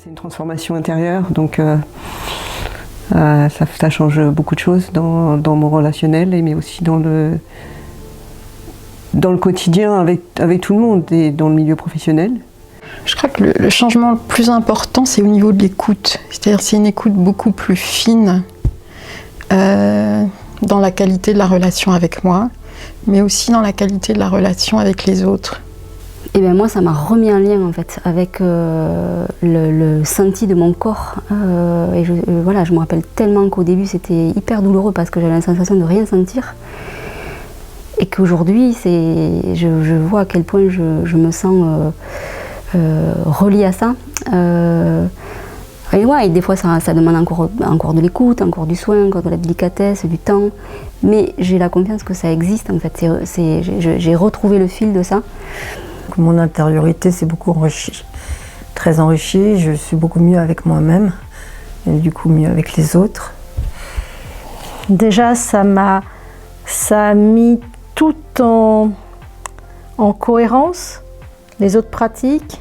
C'est une transformation intérieure, donc ça change beaucoup de choses dans mon relationnel, mais aussi dans le quotidien avec tout le monde et dans le milieu professionnel. Je crois que le changement le plus important, c'est au niveau de l'écoute. C'est-à-dire c'est une écoute beaucoup plus fine dans la qualité de la relation avec moi, mais aussi dans la qualité de la relation avec les autres. Et bien moi, ça m'a remis en lien en fait avec le senti de mon corps. Voilà, je me rappelle tellement qu'au début, c'était hyper douloureux parce que j'avais la sensation de rien sentir. Et qu'aujourd'hui, je vois à quel point je me sens reliée à ça. Et des fois, ça demande encore de l'écoute, encore du soin, encore de la délicatesse, du temps. Mais j'ai la confiance que ça existe en fait. J'ai retrouvé le fil de ça. Mon intériorité s'est beaucoup enrichie, très enrichie. Je suis beaucoup mieux avec moi-même et du coup mieux avec les autres. Déjà, ça a mis tout en cohérence les autres pratiques,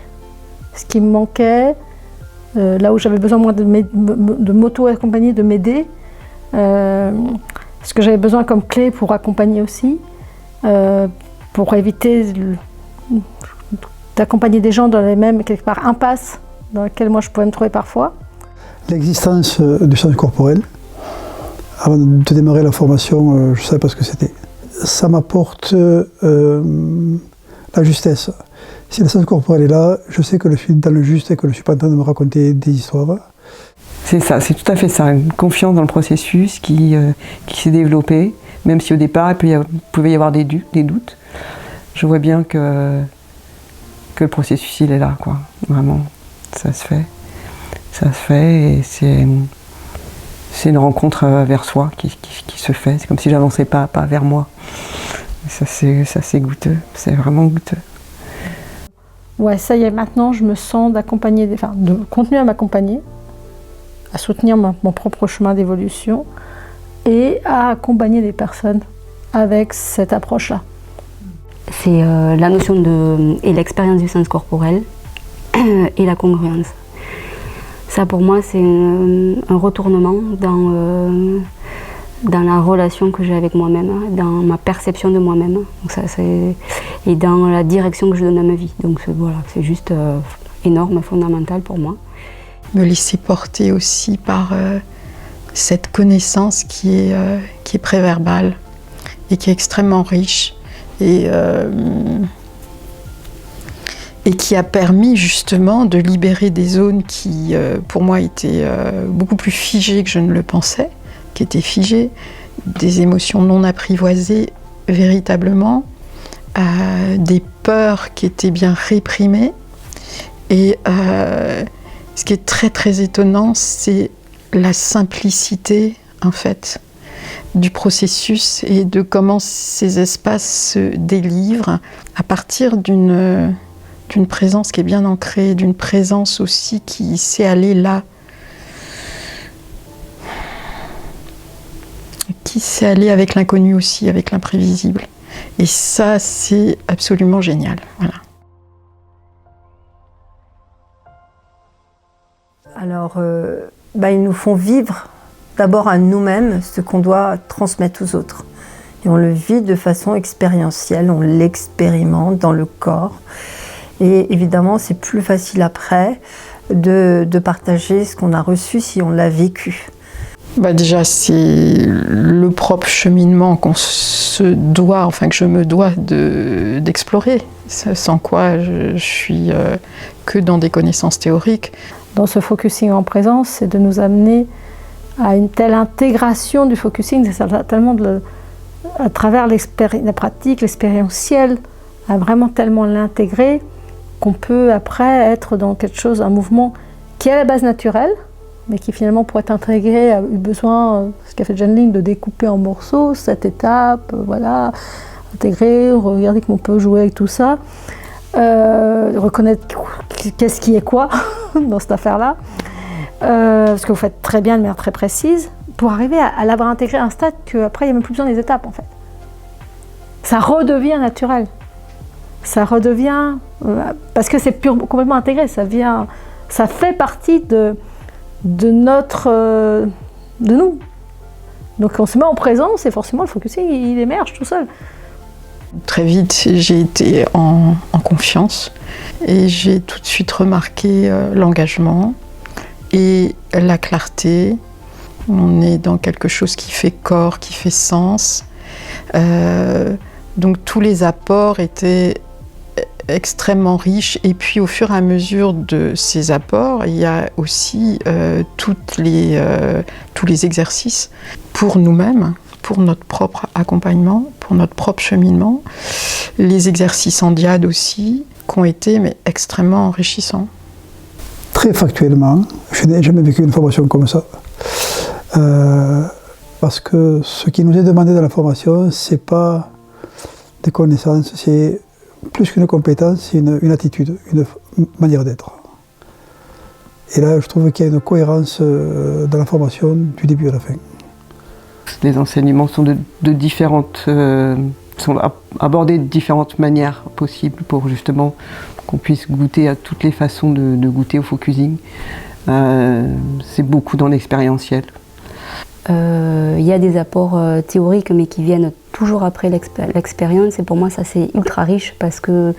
ce qui me manquait, là où j'avais besoin moi de m'auto-accompagner, de m'aider, ce que j'avais besoin comme clé pour accompagner aussi, pour éviter d'accompagner des gens dans les mêmes, quelque part, impasses dans lesquelles moi je pouvais me trouver parfois. L'existence du sens corporel, avant de démarrer la formation, je ne savais pas ce que c'était. Ça m'apporte la justesse. Si le sens corporel est là, je sais que je suis dans le juste et que je ne suis pas en train de me raconter des histoires. C'est ça, c'est tout à fait ça, une confiance dans le processus qui s'est développé, même si au départ il pouvait y avoir des doutes. Je vois bien que le processus il est là, quoi. Vraiment, ça se fait et c'est une rencontre vers soi qui se fait. C'est comme si j'avançais pas vers moi. Ça c'est goûteux, c'est vraiment goûteux. Ouais, ça y est, maintenant je me sens d'accompagner, de continuer à m'accompagner, à soutenir mon propre chemin d'évolution et à accompagner des personnes avec cette approche-là. C'est la notion et l'expérience du sens corporel et la congruence. Ça pour moi c'est un retournement dans la relation que j'ai avec moi-même, dans ma perception de moi-même. Donc et dans la direction que je donne à ma vie. Donc voilà, c'est juste énorme, fondamental pour moi. Me laisser porter aussi par cette connaissance qui est préverbale et qui est extrêmement riche. Et qui a permis justement de libérer des zones qui, pour moi, étaient beaucoup plus figées que je ne le pensais, qui étaient figées, des émotions non apprivoisées véritablement, des peurs qui étaient bien réprimées. Et ce qui est très très étonnant, c'est la simplicité, en fait, du processus et de comment ces espaces se délivrent à partir d'une présence qui est bien ancrée, d'une présence aussi qui sait aller là, qui sait aller avec l'inconnu aussi, avec l'imprévisible. Et ça, c'est absolument génial. Voilà. Alors, ils nous font vivre d'abord à nous-mêmes ce qu'on doit transmettre aux autres. Et on le vit de façon expérientielle, on l'expérimente dans le corps. Et évidemment, c'est plus facile après de partager ce qu'on a reçu si on l'a vécu. Déjà, c'est le propre cheminement qu'on se doit, enfin que je me dois d'explorer, sans quoi je suis que dans des connaissances théoriques. Dans ce focusing en présence, c'est de nous amener à une telle intégration du focusing, c'est tellement à travers la pratique, l'expérientiel, à vraiment tellement l'intégrer qu'on peut après être dans quelque chose, un mouvement qui est à la base naturelle, mais qui finalement pour être intégré a eu besoin, ce qu'a fait Jen Lin, de découper en morceaux cette étape, voilà, intégrer, regarder comment on peut jouer avec tout ça, reconnaître qu'est-ce qui est quoi dans cette affaire-là. Parce que vous faites très bien de manière très précise, pour arriver à l'avoir intégré à un stade qu'après il n'y a même plus besoin des étapes en fait. Ça redevient naturel. Ça redevient, parce que c'est complètement intégré, ça vient ça fait partie de nous. Donc on se met en présence et forcément le focusing il émerge tout seul. Très vite, j'ai été en confiance et j'ai tout de suite remarqué l'engagement et la clarté. On est dans quelque chose qui fait corps, qui fait sens. Donc tous les apports étaient extrêmement riches. Et puis au fur et à mesure de ces apports, il y a aussi tous les exercices pour nous-mêmes, pour notre propre accompagnement, pour notre propre cheminement. Les exercices en diade aussi, qui ont été extrêmement enrichissants. Très factuellement, je n'ai jamais vécu une formation comme ça. Parce que ce qui nous est demandé dans la formation, ce n'est pas des connaissances, c'est plus qu'une compétence, c'est une attitude, une manière d'être. Et là, je trouve qu'il y a une cohérence dans la formation du début à la fin. Les enseignements sont sont abordés de différentes manières possibles pour justement qu'on puisse goûter à toutes les façons de goûter au focusing. C'est beaucoup dans l'expérientiel. Il y a des apports théoriques mais qui viennent toujours après l'expérience et pour moi ça c'est ultra riche parce que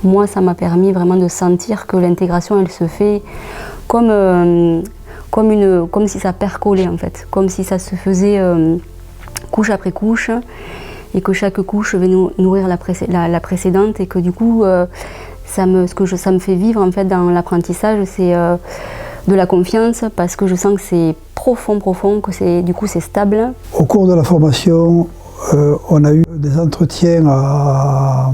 moi ça m'a permis vraiment de sentir que l'intégration elle se fait comme si ça percolait en fait, comme si ça se faisait couche après couche et que chaque couche venait nourrir la précédente et que du coup ça me fait vivre en fait dans l'apprentissage c'est de la confiance parce que je sens que c'est profond, que c'est stable. Au cours de la formation, on a eu des entretiens à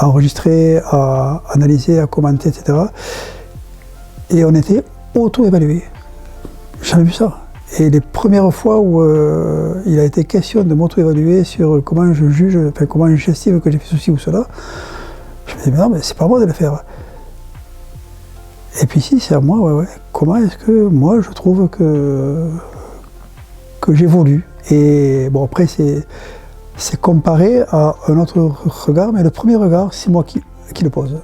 enregistrer, à analyser, à commenter, etc. Et on était auto-évalués. J'ai jamais vu ça. Et les premières fois où il a été question de m'auto-évaluer sur comment je juge, comment j'estime que j'ai fait ceci ou cela, je me disais, mais non, mais c'est pas à moi de le faire. Et puis si, c'est à moi, ouais. Comment est-ce que moi je trouve que j'évolue. Et bon, après c'est comparé à un autre regard, mais le premier regard, c'est moi qui le pose.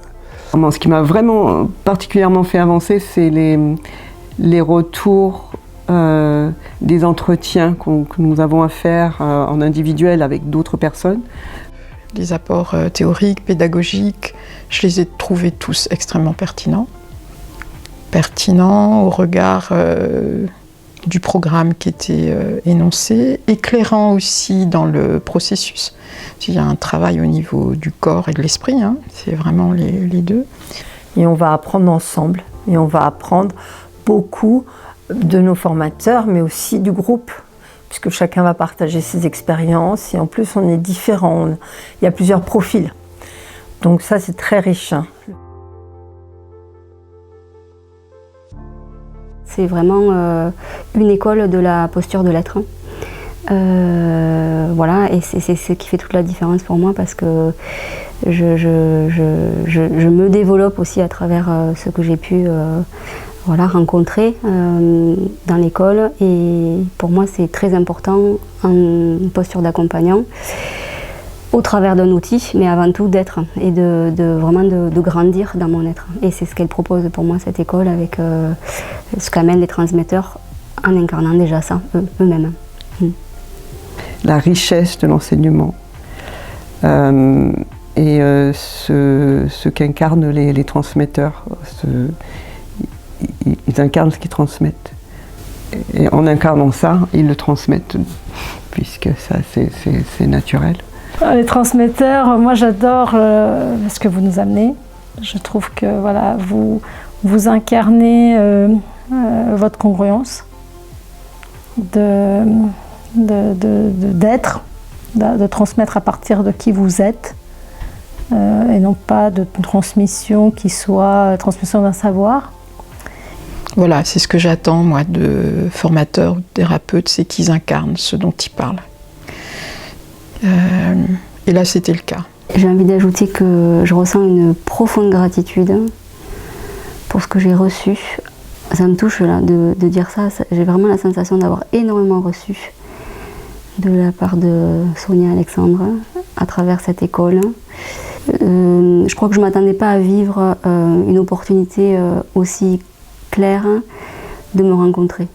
Ce qui m'a vraiment particulièrement fait avancer, c'est les retours des entretiens que nous avons à faire en individuel avec d'autres personnes. Les apports théoriques, pédagogiques, je les ai trouvés tous extrêmement pertinents au regard du programme qui était énoncé, éclairant aussi dans le processus. Il y a un travail au niveau du corps et de l'esprit, hein, c'est vraiment les deux. Et on va apprendre ensemble, et on va apprendre beaucoup de nos formateurs, mais aussi du groupe, puisque chacun va partager ses expériences, et en plus on est différents, il y a plusieurs profils. Donc ça c'est très riche. C'est vraiment une école de la posture de l'être. Voilà, et c'est ce qui fait toute la différence pour moi parce que je me développe aussi à travers ce que j'ai pu rencontrer dans l'école. Et pour moi, c'est très important en posture d'accompagnant, au travers d'un outil, mais avant tout d'être et vraiment de grandir dans mon être. Et c'est ce qu'elle propose pour moi, cette école, avec ce qu'amènent les transmetteurs en incarnant déjà ça, eux-mêmes. La richesse de l'enseignement et ce qu'incarnent les transmetteurs. Ils incarnent ce qu'ils transmettent. Et en incarnant ça, ils le transmettent, puisque ça, c'est naturel. Les transmetteurs, moi j'adore ce que vous nous amenez. Je trouve que voilà, vous incarnez votre congruence d'être, de transmettre à partir de qui vous êtes, et non pas de transmission qui soit transmission d'un savoir. Voilà, c'est ce que j'attends moi de formateurs ou de thérapeutes, c'est qu'ils incarnent ce dont ils parlent. Et là, c'était le cas. J'ai envie d'ajouter que je ressens une profonde gratitude pour ce que j'ai reçu. Ça me touche là, de dire ça. J'ai vraiment la sensation d'avoir énormément reçu de la part de Sonia Alexandre à travers cette école. Je crois que je ne m'attendais pas à vivre une opportunité aussi claire de me rencontrer.